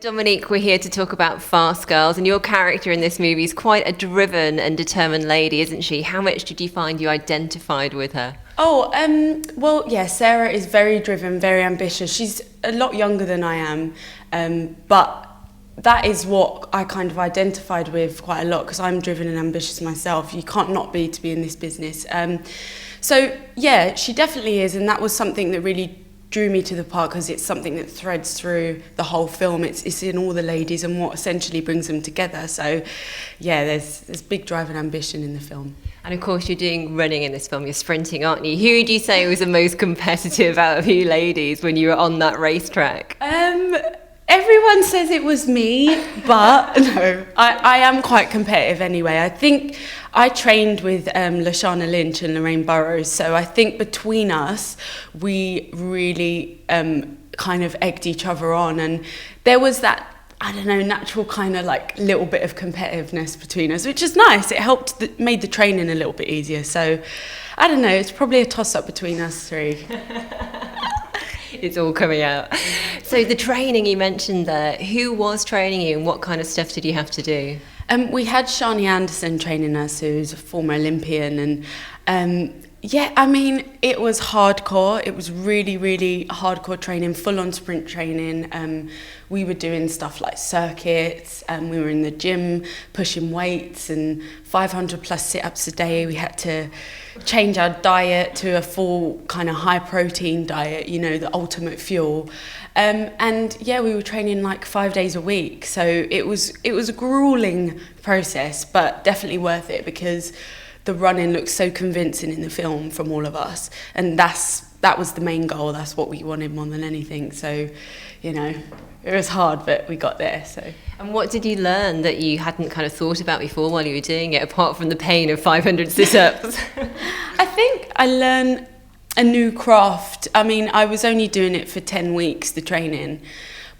Dominique, we're here to talk about Fast Girls, and your character in this movie is quite a driven and determined lady, isn't she? How much did you find you identified with her? Well, yeah, Sarah is very driven, very ambitious. She's a lot younger than I am, but that is what I kind of identified with quite a lot because I'm driven and ambitious myself. You can't not be to be in this business. So, yeah, she definitely is, and that was something that really drew me to the part because it's something that threads through the whole film. It's in all the ladies and what essentially brings them together. So, yeah, there's big drive and ambition in the film. And of course, you're doing running in this film. You're sprinting, aren't you? Who would you say was the most competitive out of you ladies when you were on that racetrack? Everyone says it was me, but no, I am quite competitive anyway. I think I trained with Lashana Lynch and Lorraine Burroughs, so I think between us, we really kind of egged each other on, and there was that, I don't know, natural kind of like little bit of competitiveness between us, which is nice. It helped, made the training a little bit easier. So, I don't know, it's probably a toss-up between us three. It's all coming out. So the training you mentioned there, who was training you and what kind of stuff did you have to do? We had Shania Anderson training us, who's a former Olympian, and yeah, I mean, it was hardcore. It was really, really hardcore training, full-on sprint training. We were doing stuff like circuits, and we were in the gym pushing weights and 500 plus sit-ups a day. We had to change our diet to a full kind of high-protein diet, you know, the ultimate fuel. And yeah, we were training like 5 days a week. So it was a grueling process, but definitely worth it because the running looks so convincing in the film from all of us, and that was the main goal. That's what we wanted more than anything. So, you know, it was hard, but we got there. So. And what did you learn that you hadn't kind of thought about before while you were doing it, apart from the pain of 500 sit-ups? I think I learned a new craft. I mean, I was only doing it for 10 weeks, the training,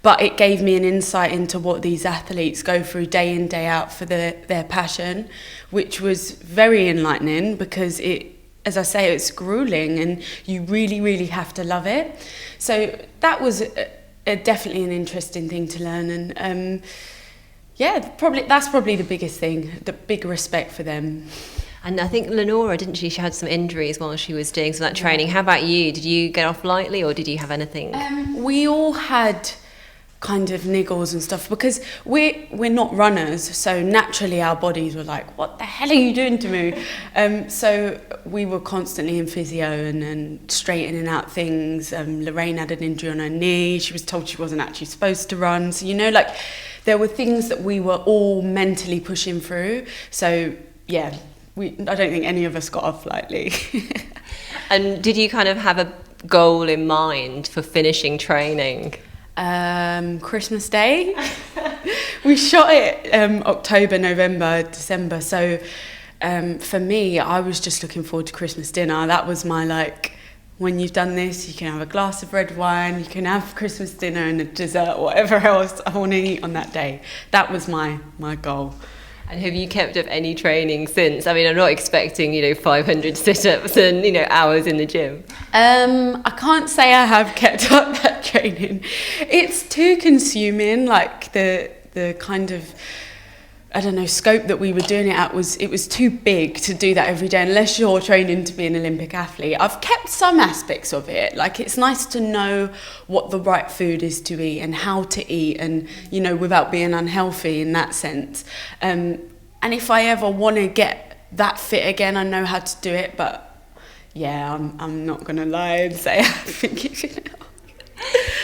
but it gave me an insight into what these athletes go through day in, day out for their passion, which was very enlightening because it, as I say, it's grueling and you really, really have to love it. So that was definitely an interesting thing to learn. And yeah, that's probably the biggest thing, the big respect for them. And I think Lenora, didn't she? She had some injuries while she was doing some of that training. How about you? Did you get off lightly or did you have anything? We all had kind of niggles and stuff because we're not runners, so naturally our bodies were like, what the hell are you doing to me? So we were constantly in physio and straightening out things. Lorraine had an injury on her knee. She was told she wasn't actually supposed to run. So, you know, like there were things that we were all mentally pushing through. So yeah, I don't think any of us got off lightly. And did you kind of have a goal in mind for finishing training? Christmas Day. We shot it October, November, December. So for me, I was just looking forward to Christmas dinner. That was my like, when you've done this, you can have a glass of red wine, you can have Christmas dinner and a dessert, whatever else I want to eat on that day. That was my goal. And have you kept up any training since? I mean, I'm not expecting, 500 sit-ups and, hours in the gym. I can't say I have kept up that training. It's too consuming, like the kind of, I don't know, scope that we were doing it at it was too big to do that every day unless you're training to be an Olympic athlete. I've kept some aspects of it. Like it's nice to know what the right food is to eat and how to eat and, without being unhealthy in that sense. And if I ever want to get that fit again, I know how to do it. But yeah, I'm not going to lie and say I think you can help.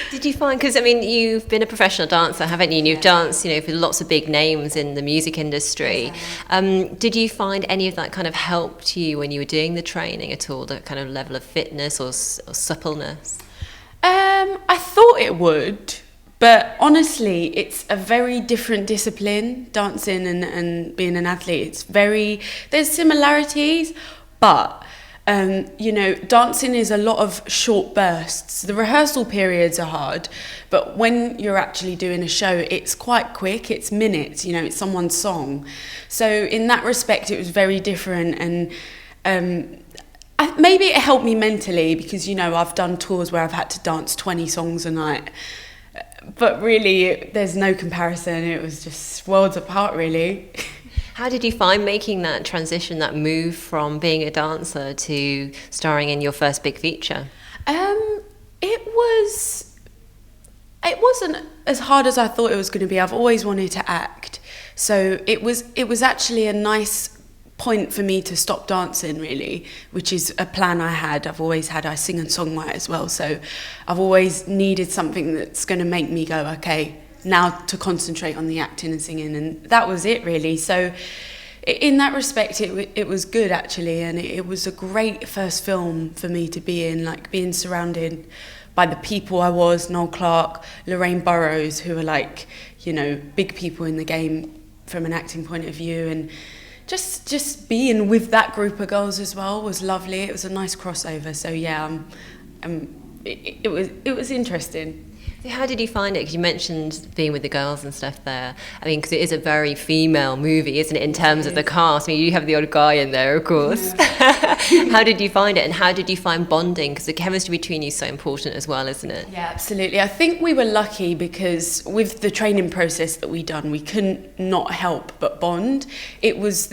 Did you find, because you've been a professional dancer, haven't you? And you've danced, for lots of big names in the music industry. Did you find any of that kind of helped you when you were doing the training at all, the kind of level of fitness or suppleness? I thought it would, but honestly, it's a very different discipline, dancing and being an athlete. There's similarities, but dancing is a lot of short bursts. The rehearsal periods are hard, but when you're actually doing a show, it's quite quick. It's minutes, it's someone's song. So in that respect, it was very different. And maybe it helped me mentally because, I've done tours where I've had to dance 20 songs a night. but really, there's no comparison. It was just worlds apart, really. How did you find making that transition, that move from being a dancer to starring in your first big feature? It wasn't as hard as I thought it was going to be. I've always wanted to act, so it was actually a nice point for me to stop dancing, really, which is a plan I had. I sing and songwrite as well, so I've always needed something that's going to make me go, okay, now to concentrate on the acting and singing, and that was it, really. So in that respect, it was good, actually, and it was a great first film for me to be in, like being surrounded by the people I was, Noel Clarke, Lorraine Burroughs, who are like, big people in the game from an acting point of view, and just being with that group of girls as well was lovely. It was a nice crossover. So yeah, it was interesting. So how did you find it? Because you mentioned being with the girls and stuff there. I mean, because it is a very female movie, isn't it, in terms of the cast? I mean, you have the odd guy in there, of course. Yeah. How did you find it, and how did you find bonding? Because the chemistry between you is so important as well, isn't it? Yeah, absolutely. I think we were lucky because with the training process that we done, we couldn't not help but bond. There was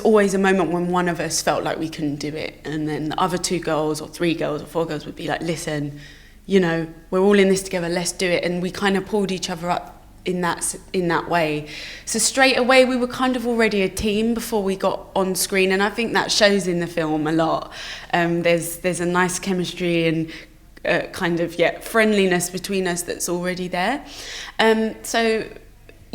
always a moment when one of us felt like we couldn't do it, and then the other two girls or three girls or four girls would be like, listen, we're all in this together, let's do it. And we kind of pulled each other up in that way. So straight away we were kind of already a team before we got on screen, and I think that shows in the film a lot. There's a nice chemistry and friendliness between us that's already there. So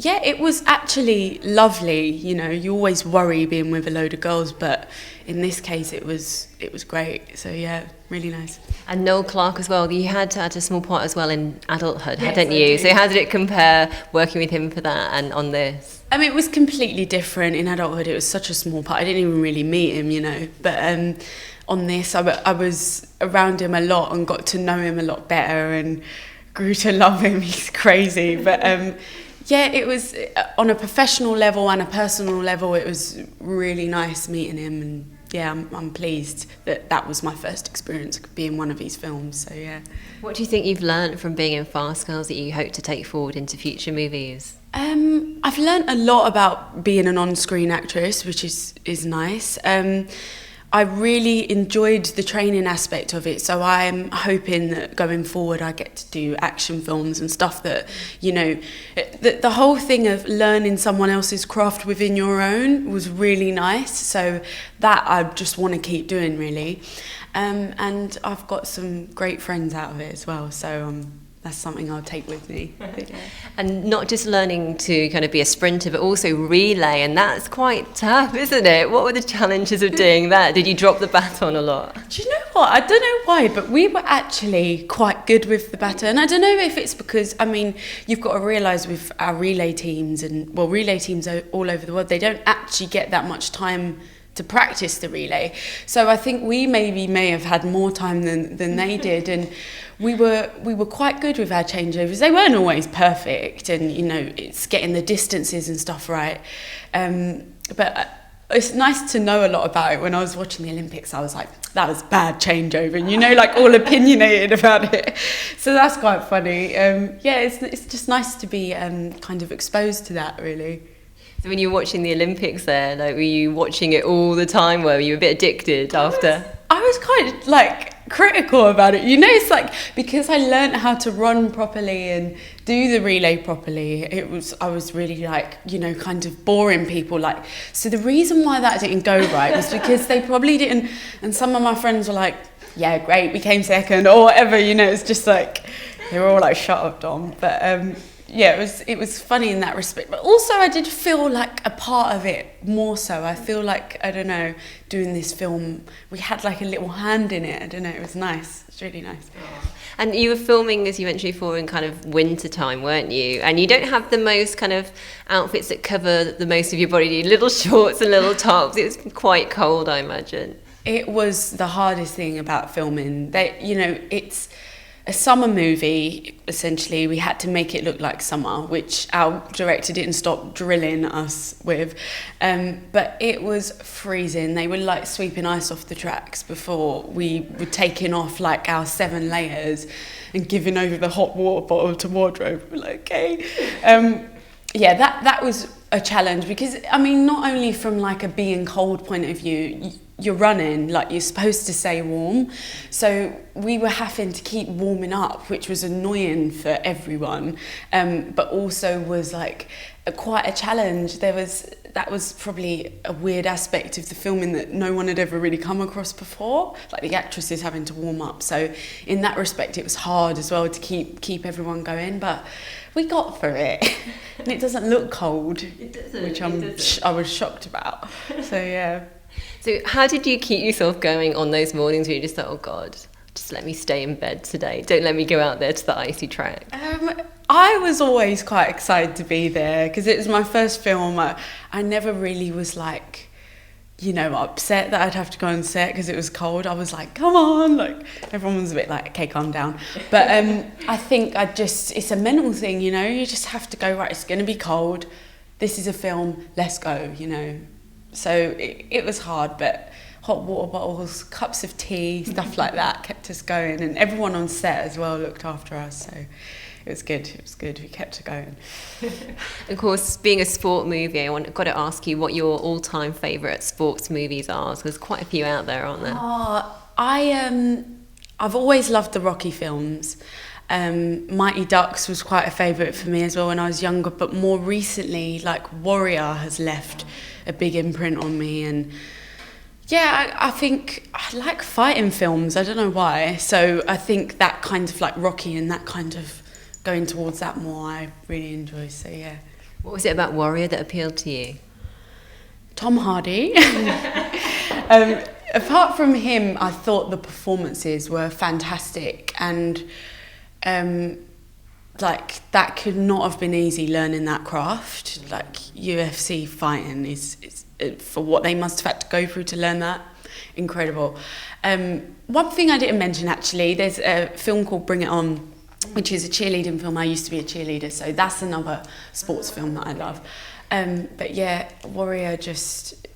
yeah, it was actually lovely. You always worry being with a load of girls, but in this case it was great. So yeah, really nice. And Noel Clarke as well, you had a small part as well in Adulthood, yes, hadn't you? So how did it compare working with him for that and on this? I mean, it was completely different. In Adulthood it was such a small part, I didn't even really meet him, but on this I was around him a lot and got to know him a lot better and grew to love him. He's crazy, but yeah, it was on a professional level and a personal level. It was really nice meeting him, and yeah, I'm pleased that was my first experience being one of his films. So yeah. What do you think you've learned from being in Fast Girls that you hope to take forward into future movies? I've learned a lot about being an on-screen actress, which is nice. I really enjoyed the training aspect of it, so I'm hoping that going forward I get to do action films and stuff that, the whole thing of learning someone else's craft within your own was really nice, so that I just want to keep doing, really. And I've got some great friends out of it as well, so that's something I'll take with me. And not just learning to kind of be a sprinter, but also relay, and that's quite tough, isn't it? What were the challenges of doing that? Did you drop the baton a lot? Do you know what? I don't know why, but we were actually quite good with the baton. I don't know if it's because, you've got to realise with our relay teams relay teams all over the world, they don't actually get that much time to practice the relay. So I think we may have had more time than they did, and we were quite good with our changeovers. They weren't always perfect, and it's getting the distances and stuff right. But it's nice to know a lot about it. When I was watching the Olympics, I was like, that was bad changeover, and all opinionated about it. So that's quite funny. Yeah, it's just nice to be kind of exposed to that, really. So when you were watching the Olympics there, were you watching it all the time? Were you a bit addicted after? I was quite critical about it. It's because I learned how to run properly and do the relay properly. I was really kind of boring people. So the reason why that didn't go right was because they probably didn't. And some of my friends were like, "Yeah, great, we came second," or whatever. It's just they were all like, "Shut up, Dom." But yeah, it was funny in that respect, but also I did feel like a part of it more so. I feel like, I don't know, doing this film, we had a little hand in it. I don't know, it was nice. It's really nice. And you were filming, as you mentioned before, in kind of winter time, weren't you? And you don't have the most kind of outfits that cover the most of your body, little shorts and little tops. It was quite cold, I imagine. It was the hardest thing about filming. a summer movie. Essentially, we had to make it look like summer, which our director didn't stop drilling us with. But it was freezing. They were like sweeping ice off the tracks before we were taking off like our 7 layers and giving over the hot water bottle to wardrobe. We're like, okay. That was a challenge because, I mean, not only from like a being cold point of view, you're running, like you're supposed to stay warm. So we were having to keep warming up, which was annoying for everyone, but also was like quite a challenge. That was probably a weird aspect of the filming that no one had ever really come across before, like the actresses having to warm up. So in that respect, it was hard as well to keep everyone going, but we got through it. And it doesn't look cold, which I was shocked about. So yeah. So how did you keep yourself going on those mornings where you just thought, oh God, just let me stay in bed today. Don't let me go out there to the icy track. I was always quite excited to be there because it was my first film. I never really was like, upset that I'd have to go on set because it was cold. I was like, come on, like everyone was a bit like, okay, calm down. But I think it's a mental thing, you just have to go, right, it's going to be cold. This is a film, let's go, So it was hard, but hot water bottles, cups of tea, stuff like that kept us going. And everyone on set as well looked after us, so it was good. We kept it going. Of course, being a sport movie, got to ask you what your all-time favourite sports movies are, because there's quite a few out there, aren't there? I've always loved the Rocky films. Mighty Ducks was quite a favourite for me as well when I was younger, but more recently, like Warrior has left a big imprint on me. And yeah, I think I like fighting films, I don't know why. So I think that kind of like Rocky and that kind of going towards that more I really enjoy, so yeah. What was it about Warrior that appealed to you? Tom Hardy. Apart from him, I thought the performances were fantastic, and like that could not have been easy learning that craft. Like UFC fighting is for what they must have had to go through to learn that, incredible. One thing I didn't mention actually, there's a film called Bring It On, which is a cheerleading film. I used to be a cheerleader, so that's another sports film that I love. But yeah, Warrior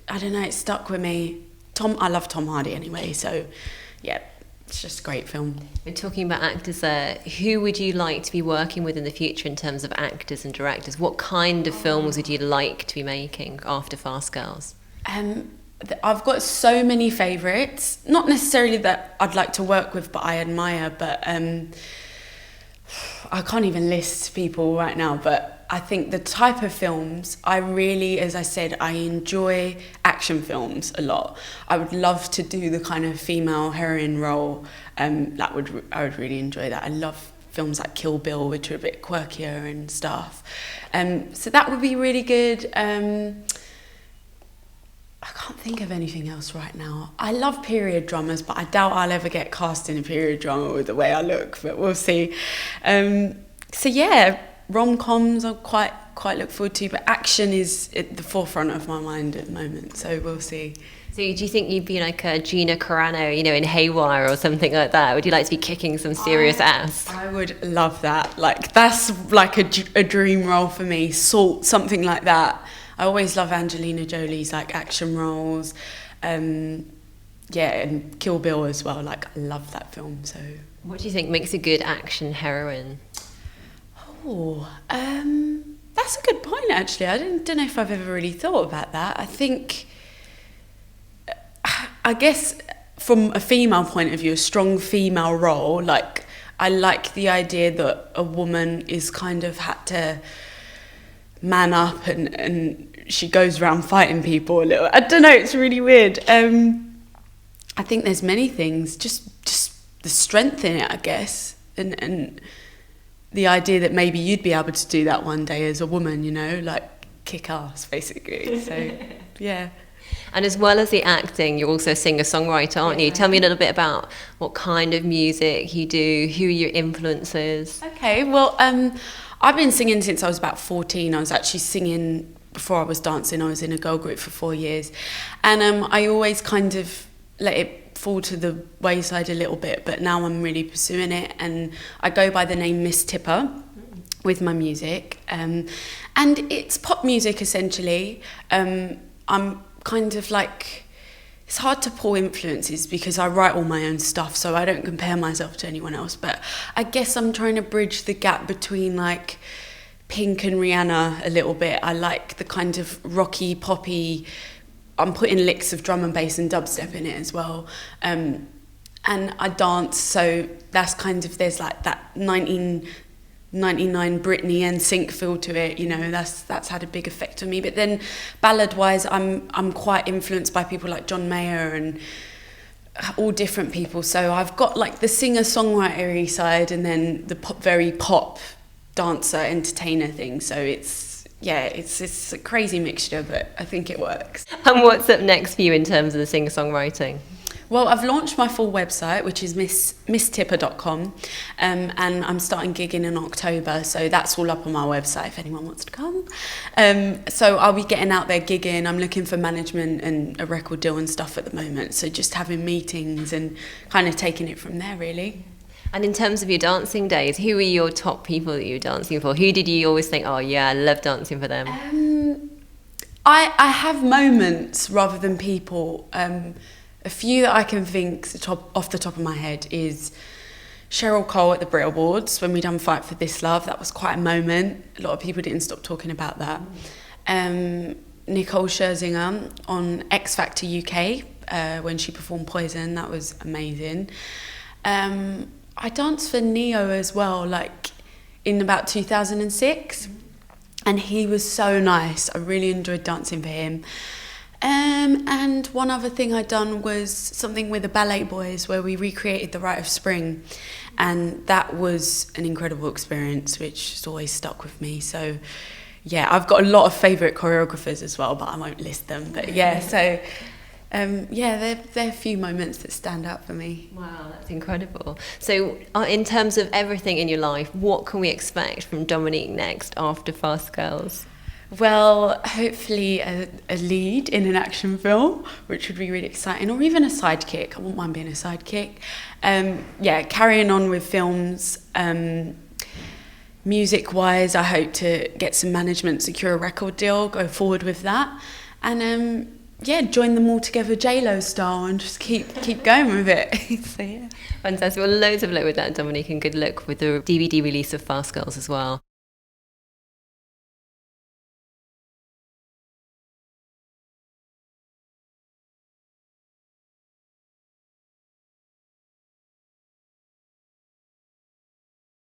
I don't know, it stuck with me. I love Tom Hardy anyway, so yeah, it's just a great film. We're talking about actors there. Who would you like to be working with in the future in terms of actors and directors? What kind of films would you like to be making after Fast Girls? I've got so many favourites. Not necessarily that I'd like to work with, but I admire. But I can't even list people right now, but I think the type of films, I really, as I said, I enjoy action films a lot. I would love to do the kind of female heroine role. I would really enjoy that. I love films like Kill Bill, which are a bit quirkier and stuff. So that would be really good. I can't think of anything else right now. I love period dramas, but I doubt I'll ever get cast in a period drama with the way I look, but we'll see. So yeah, rom-coms I quite look forward to, but action is at the forefront of my mind at the moment, so we'll see. So do you think you'd be like a Gina Carano, in Haywire or something like that? Would you like to be kicking some serious ass? I would love that. Like, that's like a dream role for me. Salt, something like that. I always love Angelina Jolie's like action roles. And Kill Bill as well. Like, I love that film. So, what do you think makes a good action heroine? That's a good point, actually. I don't know if I've ever really thought about that. I guess from a female point of view, a strong female role, like, I like the idea that a woman is kind of had to man up and she goes around fighting people a little. I don't know, it's really weird. I think there's many things, just the strength in it, I guess, and the idea that maybe you'd be able to do that one day as a woman, like kick ass, basically. So, yeah. And as well as the acting, you're also a singer-songwriter, aren't you? Tell me a little bit about what kind of music you do, who are your influences? Okay, well, I've been singing since I was about 14. I was actually singing before I was dancing. I was in a girl group for 4 years. And I always kind of let it fall to the wayside a little bit, but now I'm really pursuing it, and I go by the name Miss Tipper with my music, and it's pop music essentially. I'm kind of like, it's hard to pull influences because I write all my own stuff, so I don't compare myself to anyone else, but I guess I'm trying to bridge the gap between like Pink and Rihanna a little bit. I like the kind of rocky, poppy, I'm putting licks of drum and bass and dubstep in it as well. And I dance, so that's kind of, there's like that 1999 Britney and sync feel to it, you know, that's had a big effect on me. But then ballad-wise, I'm quite influenced by people like John Mayer and all different people. So I've got like the singer-songwriter side and then the very pop dancer, entertainer thing. So it's a crazy mixture, but I think it works. And what's up next for you in terms of the singer-songwriting? Well, I've launched my full website, which is misstipper.com, and I'm starting gigging in October, so that's all up on my website if anyone wants to come. So I'll be getting out there gigging. I'm looking for management and a record deal and stuff at the moment, so just having meetings and kind of taking it from there, really. And in terms of your dancing days, who were your top people that you were dancing for? Who did you always think, oh yeah, I love dancing for them? I have moments rather than people. A few that I can think off the top of my head is Cheryl Cole at the Brit Awards when we done Fight for This Love. That was quite a moment. A lot of people didn't stop talking about that. Nicole Scherzinger on X Factor UK when she performed Poison. That was amazing. I danced for Neo as well, like in about 2006, and he was so nice. I really enjoyed dancing for him. And one other thing I'd done was something with the Ballet Boys where we recreated The Rite of Spring, and that was an incredible experience which has always stuck with me. So yeah, I've got a lot of favourite choreographers as well, but I won't list them. But yeah, so they're a few moments that stand out for me. Wow, that's incredible. So in terms of everything in your life, what can we expect from Dominique next after Fast Girls? Well, hopefully a lead in an action film, which would be really exciting, or even a sidekick. I wouldn't mind being a sidekick. Carrying on with films. Music-wise, I hope to get some management, secure a record deal, go forward with that, and join them all together J-Lo style and just keep going with it. So yeah. Fantastic. Well, loads of luck with that, Dominique, and good luck with the DVD release of Fast Girls as well.